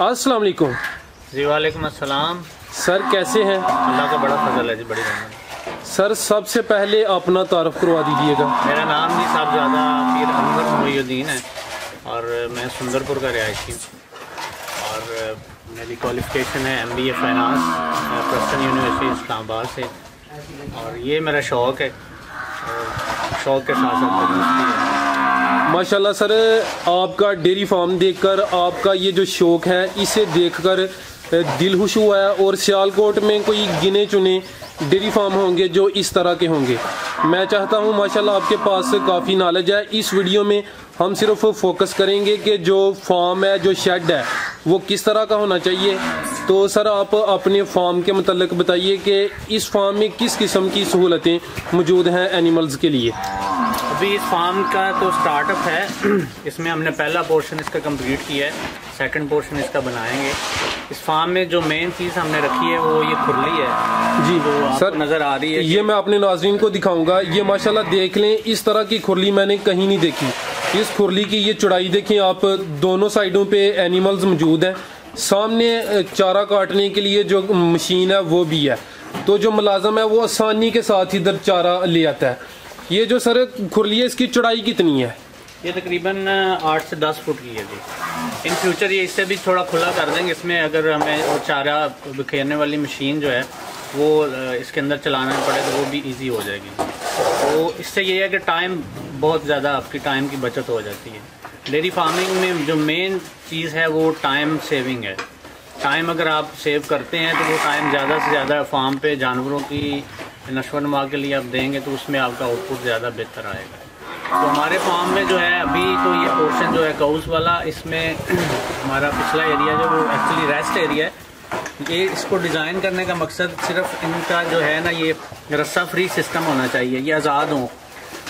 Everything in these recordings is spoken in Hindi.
अस्सलाम वालेकुम जी। वालेकुम अस्सलाम। सर कैसे हैं? अल्लाह का बड़ा फजल है जी, बड़ी रहमत। सर सबसे पहले अपना तारुफ करवा दीजिएगा। मेरा नाम जी साहबजादा पीर अनवर मोहिउद्दीन है और मैं सुंदरपुर का रिहायशी हूँ और मेरी क्वालिफ़िकेशन है MBA finance Preston university Islamabad से और ये मेरा शौक़ है और शौक़ के साथ साथ बिजनेस भी है। माशाल्लाह सर, आपका डेयरी फार्म देखकर आपका ये जो शौक़ है इसे देखकर दिल खुश हुआ है और सियालकोट में कोई गिने चुने डेयरी फार्म होंगे जो इस तरह के होंगे। मैं चाहता हूँ माशाल्लाह आपके पास काफ़ी नॉलेज है। इस वीडियो में हम सिर्फ फोकस करेंगे कि जो फार्म है, जो शेड है, वो किस तरह का होना चाहिए। तो सर आप अपने फार्म के मतलब बताइए कि इस फार्म में किस किस्म की सहूलतें मौजूद हैं एनिमल्स के लिए। अभी इस फार्म का तो स्टार्टअप है, इसमें हमने पहला पोर्शन इसका कंप्लीट किया है, सेकंड पोर्शन इसका बनाएंगे। इस फार्म में जो मेन चीज़ हमने रखी है वो ये खुरली है जी, जो सर नज़र आ रही है। ये मैं अपने नाज़रीन को दिखाऊंगा। ये माशाल्लाह देख लें, इस तरह की खुरली मैंने कहीं नहीं देखी। इस खुरली की ये चौड़ाई देखें आप, दोनों साइडों पे एनिमल्स मौजूद हैं। सामने चारा काटने के लिए जो मशीन है वो भी है, तो जो मुलाजम है वो आसानी के साथ इधर चारा ले आता है। ये जो सर खुरली है इसकी चौड़ाई कितनी है? ये तकरीबन 8 से 10 फुट की है जी। इन फ्यूचर ये इससे भी थोड़ा खुला कर देंगे। इसमें अगर हमें वो चारा बिखेरने वाली मशीन जो है वो इसके अंदर चलाना पड़े तो वो भी इजी हो जाएगी। तो इससे ये है कि टाइम बहुत ज़्यादा आपकी टाइम की बचत हो जाती है। डेयरी फार्मिंग में जो मेन चीज़ है वो टाइम सेविंग है। टाइम अगर आप सेव करते हैं तो वो टाइम ज़्यादा से ज़्यादा फार्म पे जानवरों की नशोनुमा के लिए आप देंगे तो उसमें आपका आउटपुट ज़्यादा बेहतर आएगा। तो हमारे फार्म में जो है अभी तो ये पोर्शन जो है काउस वाला, इसमें हमारा पिछला एरिया जो वो एक्चुअली रेस्ट एरिया है। ये इसको डिज़ाइन करने का मकसद सिर्फ इनका जो है ना, ये रस्सा फ्री सिस्टम होना चाहिए, ये आज़ाद हों।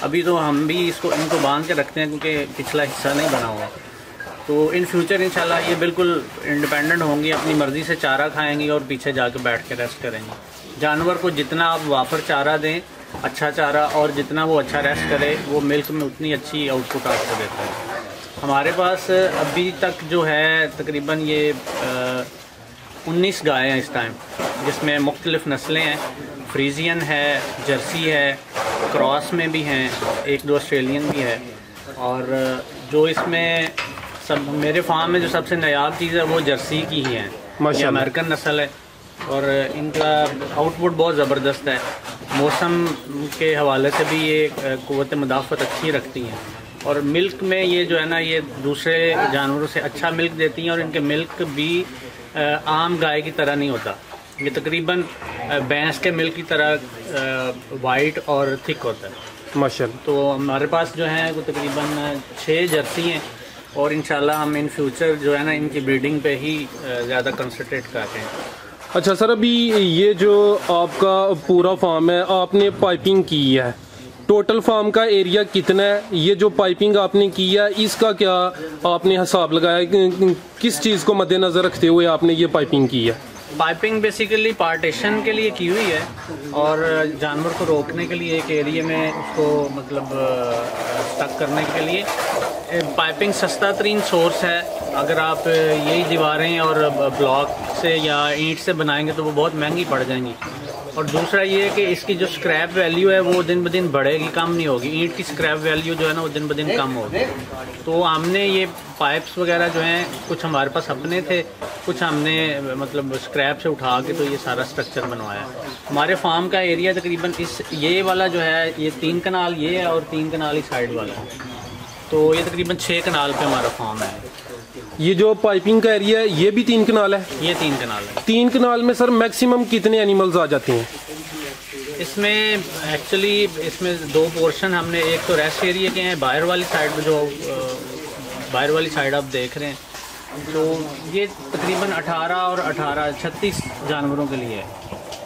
अभी तो हम भी इनको बांध के रखते हैं क्योंकि पिछला हिस्सा नहीं बना हुआ। तो इन फ्यूचर इंशाल्लाह ये बिल्कुल इंडिपेंडेंट होंगी, अपनी मर्ज़ी से चारा खाएंगी और पीछे जाके बैठ के रेस्ट करेंगी। जानवर को जितना आप वाफर चारा दें, अच्छा चारा, और जितना वो अच्छा रेस्ट करे वो मिल्क में उतनी अच्छी आउटपुट आपको देता है। हमारे पास अभी तक जो है तकरीबन ये 19 गाय हैं इस टाइम, जिसमें मुख्तलिफ नस्लें हैं। फ्रीजियन है, जर्सी है, क्रॉस में भी हैं, 1-2 ऑस्ट्रेलियन भी है। और जो इसमें सब मेरे फार्म में जो सबसे नायाब चीज़ है वो जर्सी की ही है, ये अमेरिकन नस्ल है और इनका आउटपुट बहुत ज़बरदस्त है। मौसम के हवाले से भी ये क़ुव्वत मुदाफ़त अच्छी रखती हैं और मिल्क में ये जो है ना, ये दूसरे जानवरों से अच्छा मिल्क देती हैं और इनके मिल्क भी आम गाय की तरह नहीं होता। ये तकरीबन भैंस के मिल्क की तरह वाइट और थिक होता है माशाल्लाह। तो हमारे पास जो है वो तकरीबन 6 जर्सी हैं और इंशाल्लाह हम इन फ्यूचर जो है ना इनकी ब्रीडिंग पे ही ज़्यादा कंसंट्रेट करते हैं। अच्छा सर, अभी ये जो आपका पूरा फार्म है आपने पाइपिंग की है, टोटल फार्म का एरिया कितना है? ये जो पाइपिंग आपने की है इसका क्या आपने हिसाब लगाया, किस चीज़ को मद्देनज़र रखते हुए आपने ये पाइपिंग की है? पाइपिंग बेसिकली पार्टीशन के लिए की हुई है और जानवर को रोकने के लिए एक एरिया में उसको मतलब स्टक करने के लिए। पाइपिंग सस्ता तरीन सोर्स है। अगर आप यही दीवारें और ब्लॉक से या ईंट से बनाएंगे तो वो बहुत महंगी पड़ जाएंगी। और दूसरा ये है कि इसकी जो स्क्रैप वैल्यू है वो दिन ब दिन बढ़ेगी, कम नहीं होगी। ईंट की स्क्रैप वैल्यू जो है ना वो दिन ब दिन कम होगी। तो हमने ये पाइप्स वगैरह जो हैं कुछ हमारे पास अपने थे, कुछ हमने मतलब स्क्रैप से उठा के तो ये सारा स्ट्रक्चर बनवाया। हमारे फार्म का एरिया तकरीबन ये वाला जो है ये 3 कनाल ये है और 3 कनाल ही साइड वाला है, तो ये तकरीबन 6 कनाल पे हमारा फार्म है। ये जो पाइपिंग का एरिया है ये भी 3 कनाल है? ये 3 कनाल है। 3 कनाल में सर मैक्सिमम कितने एनिमल्स आ जाते हैं इसमें? एक्चुअली इसमें 2 पोर्शन हमने, एक तो रेस्ट एरिया के हैं, बाहर वाली साइड में जो बाहर वाली साइड आप देख रहे हैं, तो ये तकरीबन 18 और 18 36 जानवरों के लिए है।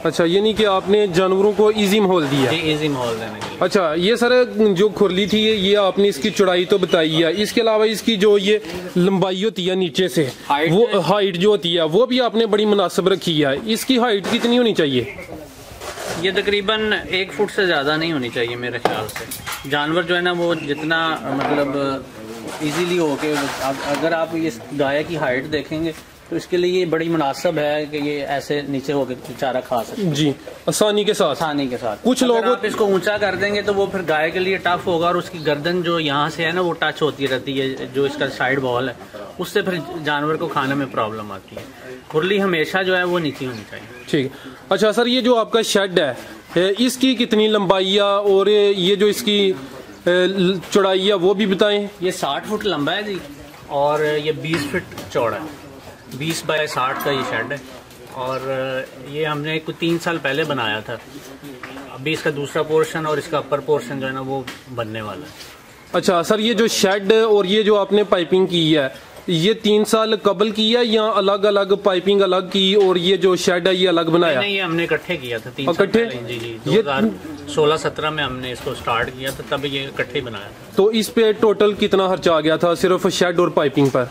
अच्छा, यानी कि आपने जानवरों को इजी माहौल दिया? जी, इजी माहौल देने के लिए। अच्छा, ये सर जो खुरली थी ये आपने इसकी चौड़ाई तो बताई है, इसके अलावा इसकी जो ये लंबाई होती है नीचे से वो हाइट जो होती है वो भी आपने बड़ी मुनासिब रखी है। इसकी हाइट कितनी होनी चाहिए? ये तकरीबन 1 फुट से ज़्यादा नहीं होनी चाहिए मेरे ख्याल से। जानवर जो है ना वो जितना मतलब इजीली होके, अगर आप ये गाय की हाइट देखेंगे तो इसके लिए ये बड़ी मुनासिब है कि ये ऐसे नीचे होके चारा खा सकते हैं जी, आसानी के साथ। कुछ लोग आप इसको ऊंचा कर देंगे तो वो फिर गाय के लिए टफ होगा, और उसकी गर्दन जो यहाँ से है ना वो टच होती रहती है, जो इसका साइड बॉल है, उससे फिर जानवर को खाने में प्रॉब्लम आती है। खुरली हमेशा जो है वो नीचे होनी चाहिए। ठीक है। अच्छा सर, ये जो आपका शेड है इसकी कितनी लंबाई और ये जो इसकी चौड़ाई है वो भी बताएं। ये 60 फुट लंबा है जी, और ये 20 फुट चौड़ा है। 20 बाय 60 का ये शेड है, और ये हमने कुछ 3 साल पहले बनाया था। अभी इसका दूसरा पोर्शन और इसका अपर पोर्शन जो है ना वो बनने वाला है। अच्छा सर, ये जो शेड और ये जो आपने पाइपिंग की है ये 3 साल कबल की है या अलग अलग पाइपिंग अलग की और ये जो शेड है ये अलग बनाया? नहीं, ये हमने इकट्ठे किया था 3 साल पहले। जी 2016-17 में हमने इसको स्टार्ट किया था, तब ये इकट्ठे बनाया था। तो इस पे टोटल कितना खर्चा आ गया था सिर्फ शेड और पाइपिंग पर?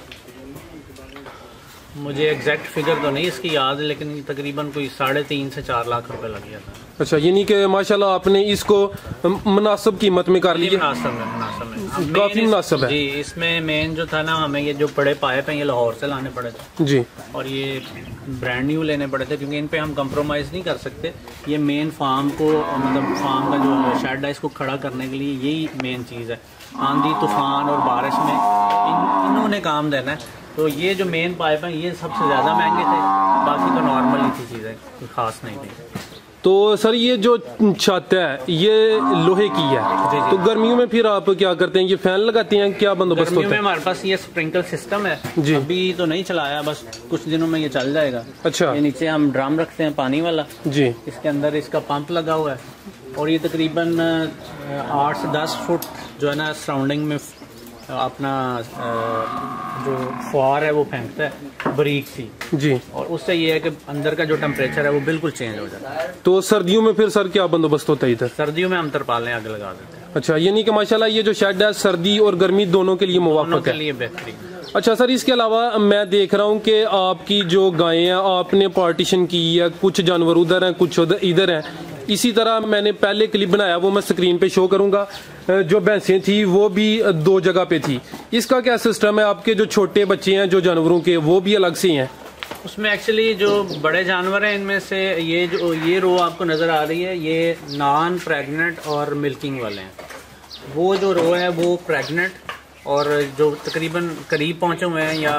मुझे एग्जैक्ट फिगर तो नहीं इसकी याद है, लेकिन तकरीबन कोई 3.5 से 4 लाख रुपए लग गया था। अच्छा, यानी कि माशाल्लाह आपने इसको मुनासिब कीमत में कर लिया। मुनासिब है, काफी मुनासिब है जी। इसमें मेन जो था ना, हमें ये जो बड़े पाइप हैं ये लाहौर से लाने पड़े थे जी, और ये ब्रांड न्यू लेने पड़े थे, क्योंकि इन पे हम कंप्रोमाइज़ नहीं कर सकते। ये मेन फार्म को, मतलब फार्म का जो शेड है इसको खड़ा करने के लिए यही मेन चीज़ है। आंधी तूफान और बारिश में इन्होंने काम देना है, तो ये जो मेन पाइप हैं ये सबसे ज़्यादा महंगे थे, बाकी तो नॉर्मल ही थी चीज़ें, कोई ख़ास नहीं थी। तो सर ये जो छत है ये लोहे की है जी। तो गर्मियों में फिर आप क्या करते हैं, ये फैन लगाते हैं, क्या बंदोबस्त होता है? में हमारे पास ये स्प्रिंकल सिस्टम है जी। अभी तो नहीं चलाया, बस कुछ दिनों में ये चल जाएगा। अच्छा, ये नीचे हम ड्रम रखते हैं पानी वाला जी, इसके अंदर इसका पंप लगा हुआ है, और ये तकरीबन 8 से 10 फुट जो है ना सराउंडिंग में अपना जो फुआर है वो फेंकता है बारीक सी जी, और उससे ये है कि अंदर का जो टेम्परेचर है वो बिल्कुल चेंज हो जाता है। तो सर्दियों में फिर सर क्या बंदोबस्त होता है इधर? सर्दियों में हम तरपालें आग लगा देते हैं। अच्छा, यानी कि माशाल्लाह ये जो शेड है सर्दी और गर्मी दोनों के लिए मुवाफिक है। लिए बेहतरीन। अच्छा सर, इसके अलावा मैं देख रहा हूँ कि आपकी जो गायें हैं आपने पार्टीशन की है, कुछ जानवर उधर हैं कुछ इधर हैं। इसी तरह मैंने पहले क्लिप बनाया वो मैं स्क्रीन पे शो करूंगा, जो भैंसें थी वो भी 2 जगह पे थी। इसका क्या सिस्टम है? आपके जो छोटे बच्चे हैं जो जानवरों के वो भी अलग से हैं? उसमें एक्चुअली जो बड़े जानवर हैं इनमें से ये रो आपको नज़र आ रही है, ये नॉन प्रेग्नेंट और मिल्किंग वाले हैं। वो जो रो है वो प्रेग्नेंट और जो तकरीबन करीब पहुंचे हुए हैं या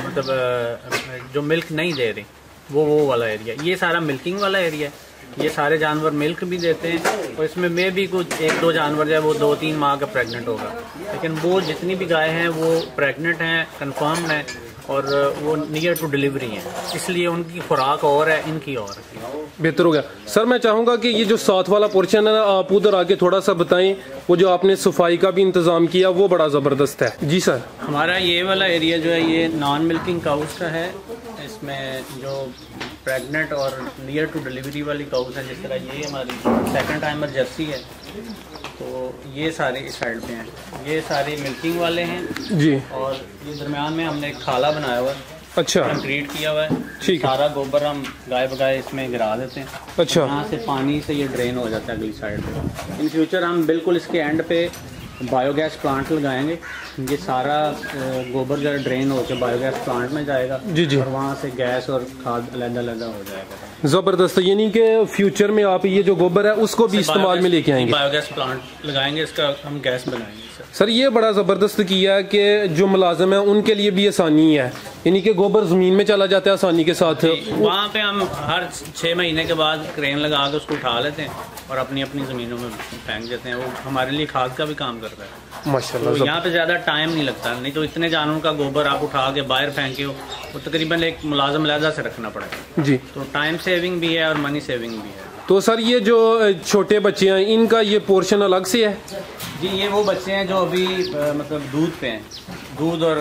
मतलब जो मिल्क नहीं दे रही वो वाला एरिया, ये सारा मिल्किंग वाला एरिया है। ये सारे जानवर मिल्क भी देते हैं, और इसमें में भी कुछ 1-2 जानवर जो है वो 2-3 माह का प्रेग्नेंट होगा, लेकिन वो जितनी भी गाय हैं वो प्रेग्नेंट हैं, कंफर्म है, और वो नियर टू डिलीवरी है, इसलिए उनकी खुराक और है, इनकी और है। बेहतर हो गया सर। मैं चाहूंगा कि ये जो साथ वाला पोर्शन है ना आप उधर आके थोड़ा सा बताएं, वो जो आपने सफाई का भी इंतजाम किया वो बड़ा ज़बरदस्त है। जी सर। हमारा ये वाला एरिया जो है ये नॉन मिल्किंग काउस का है। इसमें जो प्रेग्नेंट और नियर टू डिलीवरी वाली काउस है, जिस तरह ये हमारी सेकंड टाइमर जर्सी है, तो ये सारे इस साइड पे हैं, ये सारे मिल्किंग वाले हैं जी, और ये दरमियान में हमने एक खाला बनाया हुआ है, अच्छा, कंक्रीट किया हुआ है। ठीक है। सारा गोबर हम गाय बगाए इसमें गिरा देते हैं। अच्छा, यहाँ से पानी से ये ड्रेन हो जाता है अगली साइड पे। इन फ्यूचर हम बिल्कुल इसके एंड पे बायोगैस प्लांट लगाएंगे, ये सारा गोबर जो ड्रेन होकर बायोगैस प्लांट में जाएगा जी जी, और वहाँ से गैस और खाद अलग-अलग हो जाएगा। ज़बरदस्त। यानी कि फ्यूचर में आप ये जो गोबर है उसको भी इस्तेमाल में लेके आएंगे? बायोगैस प्लांट लगाएंगे, इसका हम गैस बनाएंगे। सर ये बड़ा ज़बरदस्त किया है कि जो मुलाजिम है उनके लिए भी आसानी है, यानी कि गोबर ज़मीन में चला जाता है आसानी के साथ। वहाँ पे हम हर 6 महीने के बाद क्रेन लगा के उसको उठा लेते हैं और अपनी अपनी ज़मीनों में फेंक देते हैं। वो हमारे लिए खाद का भी काम करता है माशाल्लाह। तो यहाँ पे ज़्यादा टाइम नहीं लगता, नहीं तो इतने जानवरों का गोबर आप उठा के बाहर फेंके हो वो तकरीबन एक मुलाजिम अलहदा से रखना पड़ेगा जी, तो टाइम सेविंग भी है और मनी सेविंग भी है। तो सर ये जो छोटे बच्चे हैं इनका ये पोर्शन अलग से है? जी, ये वो बच्चे हैं जो अभी मतलब दूध पे हैं, दूध और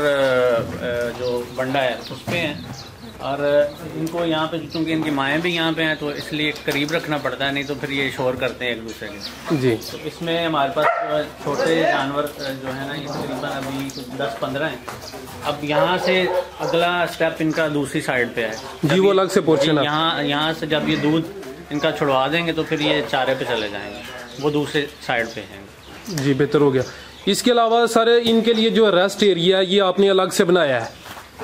जो बंडा है उस पे हैं, और इनको यहाँ पे क्योंकि इनकी माएँ भी यहाँ पे हैं तो इसलिए करीब रखना पड़ता है, नहीं तो फिर ये शोर करते हैं एक दूसरे के। जी, तो इसमें हमारे पास छोटे जानवर जो है ना ये तकरीबन अभी 10-15 हैं। अब यहाँ से अगला स्टेप इनका दूसरी साइड पे है जी, वो अलग से पोर्शन है। यहाँ से जब ये दूध इनका छुड़वा देंगे तो फिर ये चारे पे चले जाएंगे, वो दूसरे साइड पे हैं। जी, बेहतर हो गया। इसके अलावा सर इनके लिए जो रेस्ट एरिया है ये आपने अलग से बनाया है?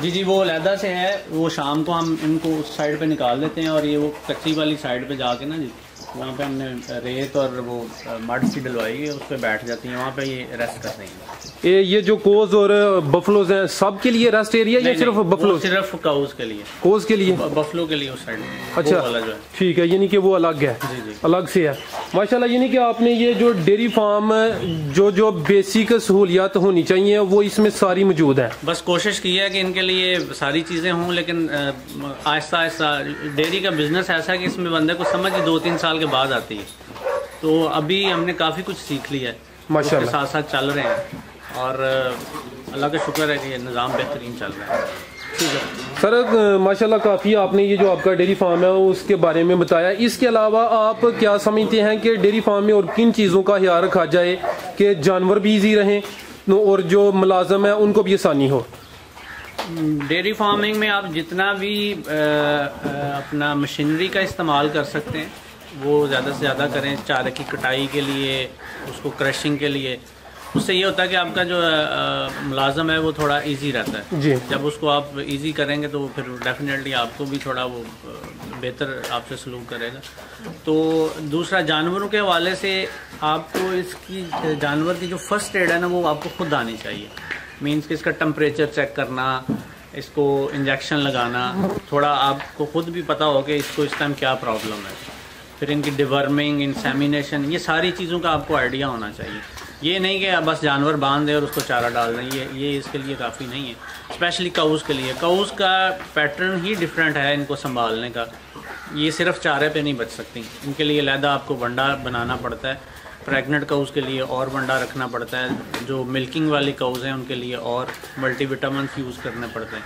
जी वो अलहदा से है। वो शाम को हम इनको उस साइड पे निकाल देते हैं और ये वो कच्ची वाली साइड पे जाके ना जी वहाँ पे हमने रेत और वो मड सी डलवाई है, उस पर बैठ जाती हैं, वहाँ पे ये रेस्ट कर रही हैं। ये जो कोज और बफलोज हैं सब के लिए रेस्ट एरिया या सिर्फ बफलो? सिर्फ काउज के लिए। कोज के लिए? बफलो के लिए उस साइड। अच्छा ठीक है, यानी कि वो अलग है। जी अलग से है माशाल्लाह। यानी कि आपने ये जो डेयरी फार्म जो बेसिक सहूलियात होनी चाहिए वो इसमें सारी मौजूद है। बस कोशिश की है कि इनके लिए सारी चीज़ें हों, लेकिन आहिस्ता आहिस्ता डेयरी का बिजनेस ऐसा है कि इसमें बंदे को समझ 2-3 साल के बाद आती है। तो अभी हमने काफ़ी कुछ सीख लिया है, माशाल्लाह साथ साथ चल रहे हैं और अल्लाह का शुक्र है कि ये निज़ाम बेहतरीन चल रहा है। ठीक है सर, माशाल्लाह काफ़ी आपने ये जो आपका डेयरी फार्म है उसके बारे में बताया। इसके अलावा आप क्या समझते हैं कि डेयरी फार्म में और किन चीज़ों का ख्याल रखा जाए कि जानवर भी ईजी रहें और जो मुलाजम है उनको भी आसानी हो? डेयरी फार्मिंग में आप जितना भी अपना मशीनरी का इस्तेमाल कर सकते हैं वो ज़्यादा से ज़्यादा करें। चारे की कटाई के लिए, उसको क्रशिंग के लिए, उससे ये होता है कि आपका जो मुलाजम है वो थोड़ा इजी रहता है जी। जब उसको आप इजी करेंगे तो फिर डेफिनेटली आपको भी थोड़ा वो बेहतर आपसे सलूक करेगा। तो दूसरा, जानवरों के हवाले से आपको इसकी जानवर की जो फर्स्ट एड है ना वो आपको खुद आनी चाहिए। मीन्स कि इसका टेम्परेचर चेक करना, इसको इंजेक्शन लगाना, थोड़ा आपको खुद भी पता हो कि इसको इस टाइम क्या प्रॉब्लम है। फिर इनकी डिवर्मिंग, इंसेमिनेशन, ये सारी चीज़ों का आपको आइडिया होना चाहिए। ये नहीं कि बस जानवर बांध दें और उसको चारा डाल दें, ये इसके लिए काफ़ी नहीं है। स्पेशली काउस के लिए, काउस का पैटर्न ही डिफरेंट है इनको संभालने का। ये सिर्फ चारे पे नहीं बच सकती, इनके लिए अलहदा आपको बंडा बनाना पड़ता है। प्रेग्नेंट काउस के लिए और बंडा रखना पड़ता है। जो मिल्किंग वाली काउस हैं उनके लिए और मल्टीविटामिन यूज़ करने पड़ते हैं।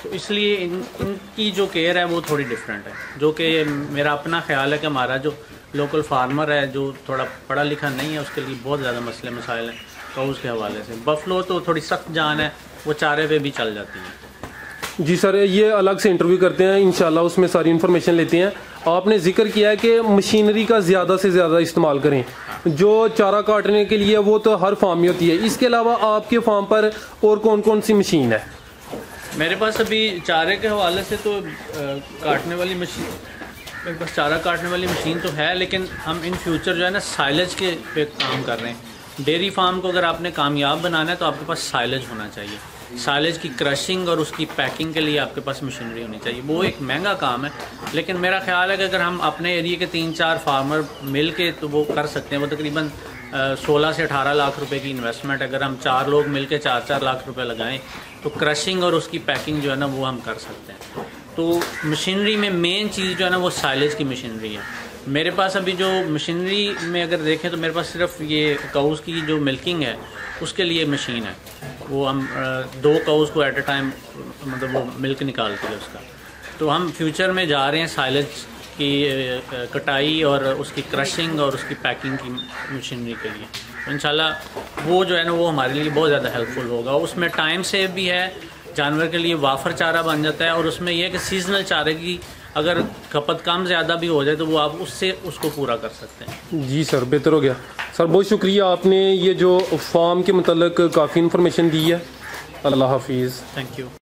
तो इसलिए इनकी जो केयर है वो थोड़ी डिफरेंट है, जो कि मेरा अपना ख्याल है कि हमारा जो लोकल फार्मर है जो थोड़ा पढ़ा लिखा नहीं है उसके लिए बहुत ज़्यादा मसले मसाइल हैं काउस के हवाले से। बफलो तो थोड़ी सख्त जान है, वो चारे पे भी चल जाती है। जी सर, ये अलग से इंटरव्यू करते हैं इंशाल्लाह, उसमें सारी इन्फॉर्मेशन लेते हैं। आपने जिक्र किया है कि मशीनरी का ज़्यादा से ज़्यादा इस्तेमाल करें। जो चारा काटने के लिए वो तो हर फार्म में होती है, इसके अलावा आपके फार्म पर और कौन कौन सी मशीन है? मेरे पास अभी चारे के हवाले से तो काटने वाली मशीन, मेरे पास चारा काटने वाली मशीन तो है, लेकिन हम इन फ्यूचर जो है ना साइलेज के पे काम कर रहे हैं। डेयरी फार्म को अगर आपने कामयाब बनाना है तो आपके पास साइलेज होना चाहिए। साइलेज की क्रशिंग और उसकी पैकिंग के लिए आपके पास मशीनरी होनी चाहिए। वो एक महंगा काम है, लेकिन मेरा ख्याल है कि अगर हम अपने एरिया के 3-4 फार्मर मिल के तो वो कर सकते हैं। वो तकरीबन 16 से 18 लाख रुपए की इन्वेस्टमेंट, अगर हम 4 लोग मिल के 4-4 लाख रुपए लगाएं तो क्रशिंग और उसकी पैकिंग जो है ना वो हम कर सकते हैं। तो मशीनरी में मेन चीज़ जो है ना वो साइलेज की मशीनरी है। मेरे पास अभी जो मशीनरी में अगर देखें तो मेरे पास सिर्फ ये काउस की जो मिल्किंग है उसके लिए मशीन है। वो हम 2 काउस को एट अ टाइम मतलब वो मिल्क निकालती है उसका। तो हम फ्यूचर में जा रहे हैं साइलेज की कटाई और उसकी क्रशिंग और उसकी पैकिंग की मशीनरी के लिए। तो इंशाल्लाह वो जो है ना वो हमारे लिए बहुत ज़्यादा हेल्पफुल होगा। उसमें टाइम सेव भी है, जानवर के लिए वाफर चारा बन जाता है, और उसमें यह है कि सीजनल चारे की अगर खपत कम ज़्यादा भी हो जाए तो वो आप उससे उसको पूरा कर सकते हैं। जी सर, बेहतर हो गया सर, बहुत शुक्रिया, आपने ये जो फार्म के मतलब काफ़ी इन्फॉर्मेशन दी है। अल्लाह हाफिज़। Thank you.